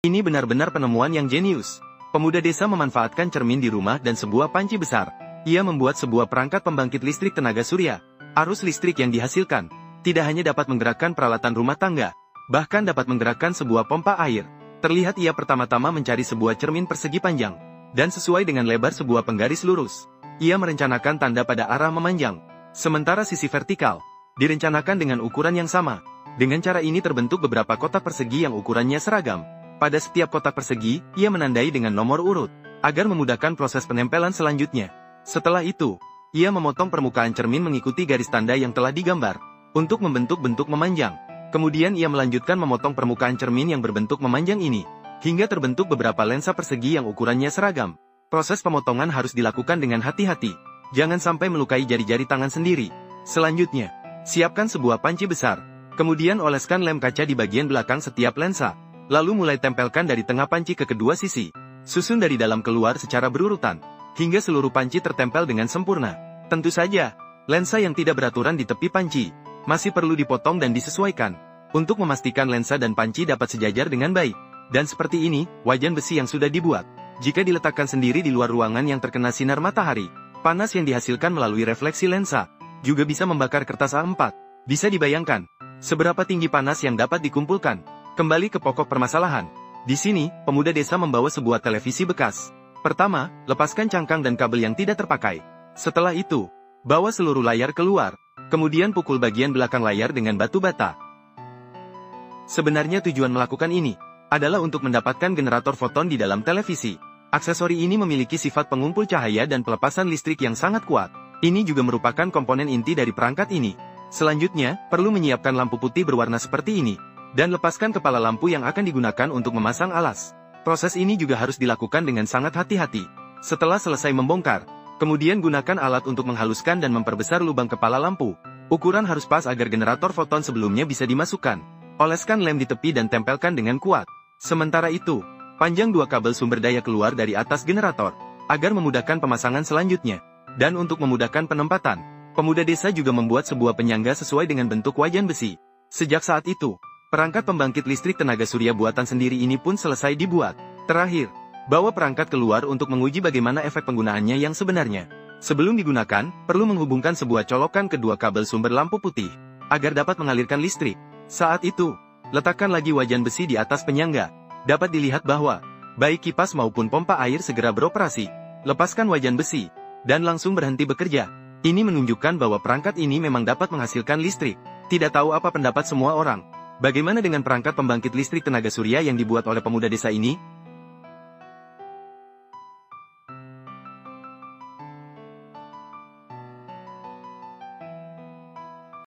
Ini benar-benar penemuan yang jenius. Pemuda desa memanfaatkan cermin di rumah dan sebuah panci besar. Ia membuat sebuah perangkat pembangkit listrik tenaga surya. Arus listrik yang dihasilkan tidak hanya dapat menggerakkan peralatan rumah tangga, bahkan dapat menggerakkan sebuah pompa air. Terlihat ia pertama-tama mencari sebuah cermin persegi panjang, dan sesuai dengan lebar sebuah penggaris lurus. Ia merencanakan tanda pada arah memanjang. Sementara sisi vertikal direncanakan dengan ukuran yang sama. Dengan cara ini terbentuk beberapa kotak persegi yang ukurannya seragam. Pada setiap kotak persegi, ia menandai dengan nomor urut, agar memudahkan proses penempelan selanjutnya. Setelah itu, ia memotong permukaan cermin mengikuti garis tanda yang telah digambar, untuk membentuk bentuk memanjang. Kemudian ia melanjutkan memotong permukaan cermin yang berbentuk memanjang ini, hingga terbentuk beberapa lensa persegi yang ukurannya seragam. Proses pemotongan harus dilakukan dengan hati-hati, jangan sampai melukai jari-jari tangan sendiri. Selanjutnya, siapkan sebuah panci besar, kemudian oleskan lem kaca di bagian belakang setiap lensa, lalu mulai tempelkan dari tengah panci ke kedua sisi. Susun dari dalam keluar secara berurutan, hingga seluruh panci tertempel dengan sempurna. Tentu saja, lensa yang tidak beraturan di tepi panci masih perlu dipotong dan disesuaikan, untuk memastikan lensa dan panci dapat sejajar dengan baik. Dan seperti ini, wajan besi yang sudah dibuat. Jika diletakkan sendiri di luar ruangan yang terkena sinar matahari, panas yang dihasilkan melalui refleksi lensa juga bisa membakar kertas A4. Bisa dibayangkan seberapa tinggi panas yang dapat dikumpulkan. Kembali ke pokok permasalahan. Di sini, pemuda desa membawa sebuah televisi bekas. Pertama, lepaskan cangkang dan kabel yang tidak terpakai. Setelah itu, bawa seluruh layar keluar. Kemudian pukul bagian belakang layar dengan batu bata. Sebenarnya tujuan melakukan ini adalah untuk mendapatkan generator foton di dalam televisi. Aksesori ini memiliki sifat pengumpul cahaya dan pelepasan listrik yang sangat kuat. Ini juga merupakan komponen inti dari perangkat ini. Selanjutnya, perlu menyiapkan lampu putih berwarna seperti ini, dan lepaskan kepala lampu yang akan digunakan untuk memasang alas. Proses ini juga harus dilakukan dengan sangat hati-hati. Setelah selesai membongkar, kemudian gunakan alat untuk menghaluskan dan memperbesar lubang kepala lampu. Ukuran harus pas agar generator foton sebelumnya bisa dimasukkan. Oleskan lem di tepi dan tempelkan dengan kuat. Sementara itu, panjang dua kabel sumber daya keluar dari atas generator, agar memudahkan pemasangan selanjutnya. Dan untuk memudahkan penempatan, pemuda desa juga membuat sebuah penyangga sesuai dengan bentuk wajan besi. Sejak saat itu, perangkat pembangkit listrik tenaga surya buatan sendiri ini pun selesai dibuat. Terakhir, bawa perangkat keluar untuk menguji bagaimana efek penggunaannya yang sebenarnya. Sebelum digunakan, perlu menghubungkan sebuah colokan kedua kabel sumber lampu putih, agar dapat mengalirkan listrik. Saat itu, letakkan lagi wajan besi di atas penyangga. Dapat dilihat bahwa, baik kipas maupun pompa air segera beroperasi. Lepaskan wajan besi, dan langsung berhenti bekerja. Ini menunjukkan bahwa perangkat ini memang dapat menghasilkan listrik. Tidak tahu apa pendapat semua orang. Bagaimana dengan perangkat pembangkit listrik tenaga surya yang dibuat oleh pemuda desa ini?